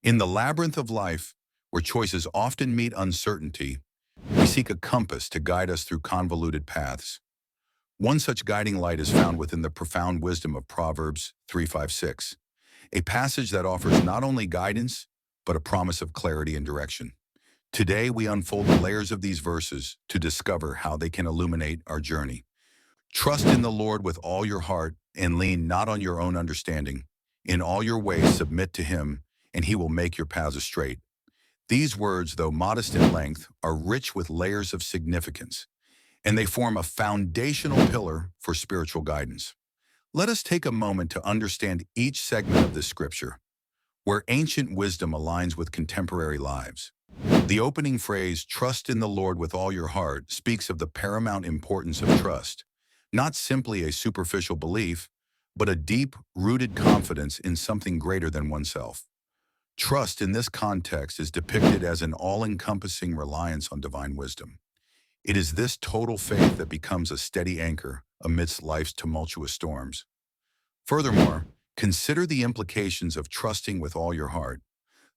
In the labyrinth of life, where choices often meet uncertainty, we seek a compass to guide us through convoluted paths. One such guiding light is found within the profound wisdom of Proverbs 3:5-6, a passage that offers not only guidance, but a promise of clarity and direction. Today, we unfold the layers of these verses to discover how they can illuminate our journey. Trust in the Lord with all your heart and lean not on your own understanding. In all your ways, submit to him, and he will make your paths straight. These words, though modest in length, are rich with layers of significance, and they form a foundational pillar for spiritual guidance. Let us take a moment to understand each segment of this scripture, where ancient wisdom aligns with contemporary lives. The opening phrase, "Trust in the Lord with all your heart," speaks of the paramount importance of trust, not simply a superficial belief, but a deep-rooted confidence in something greater than oneself. Trust in this context is depicted as an all-encompassing reliance on divine wisdom. It is this total faith that becomes a steady anchor amidst life's tumultuous storms. Furthermore, consider the implications of trusting with all your heart.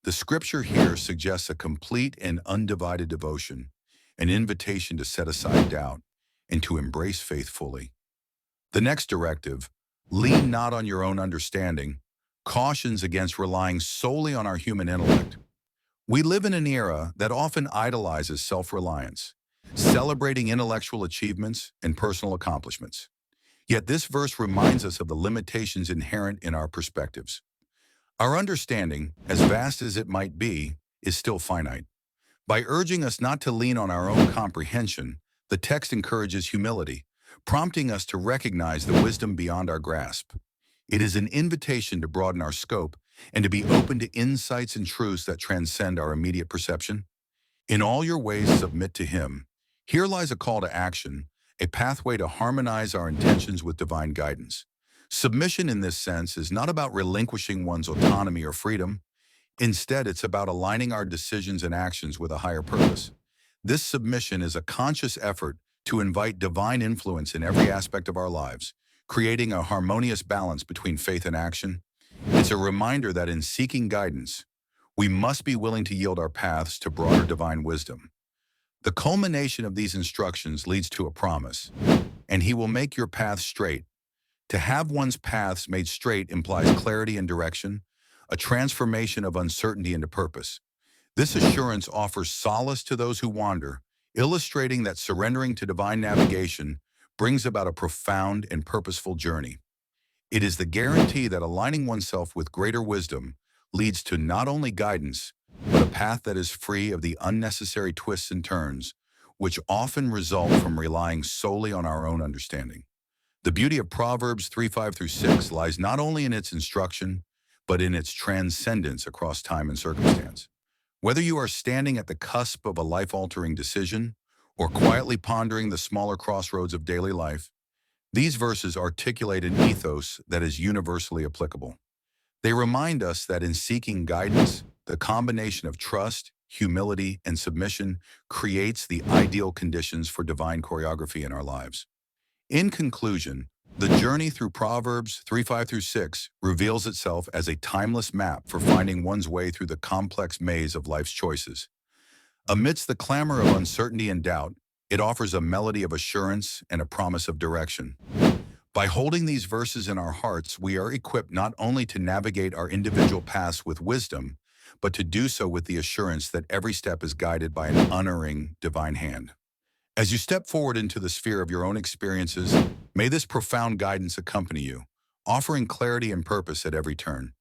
The scripture here suggests a complete and undivided devotion, an invitation to set aside doubt and to embrace faith fully. The next directive, lean not on your own understanding, cautions against relying solely on our human intellect. We live in an era that often idolizes self-reliance, celebrating intellectual achievements and personal accomplishments. Yet this verse reminds us of the limitations inherent in our perspectives. Our understanding, as vast as it might be, is still finite. By urging us not to lean on our own comprehension, the text encourages humility, prompting us to recognize the wisdom beyond our grasp. It is an invitation to broaden our scope and to be open to insights and truths that transcend our immediate perception. In all your ways, submit to him. Here lies a call to action, a pathway to harmonize our intentions with divine guidance. Submission in this sense is not about relinquishing one's autonomy or freedom. Instead, it's about aligning our decisions and actions with a higher purpose. This submission is a conscious effort to invite divine influence in every aspect of our lives, creating a harmonious balance between faith and action. It's a reminder that in seeking guidance, we must be willing to yield our paths to broader divine wisdom. The culmination of these instructions leads to a promise, and he will make your path straight. To have one's paths made straight implies clarity and direction, a transformation of uncertainty into purpose. This assurance offers solace to those who wander, illustrating that surrendering to divine navigation brings about a profound and purposeful journey. It is the guarantee that aligning oneself with greater wisdom leads to not only guidance, but a path that is free of the unnecessary twists and turns, which often result from relying solely on our own understanding. The beauty of Proverbs 3:5-6 lies not only in its instruction, but in its transcendence across time and circumstance. Whether you are standing at the cusp of a life-altering decision or quietly pondering the smaller crossroads of daily life, these verses articulate an ethos that is universally applicable. They remind us that in seeking guidance, the combination of trust, humility, and submission creates the ideal conditions for divine choreography in our lives. In conclusion, the journey through Proverbs 3:5-6 reveals itself as a timeless map for finding one's way through the complex maze of life's choices. Amidst the clamor of uncertainty and doubt, it offers a melody of assurance and a promise of direction. By holding these verses in our hearts, we are equipped not only to navigate our individual paths with wisdom, but to do so with the assurance that every step is guided by an unerring divine hand. As you step forward into the sphere of your own experiences, may this profound guidance accompany you, offering clarity and purpose at every turn.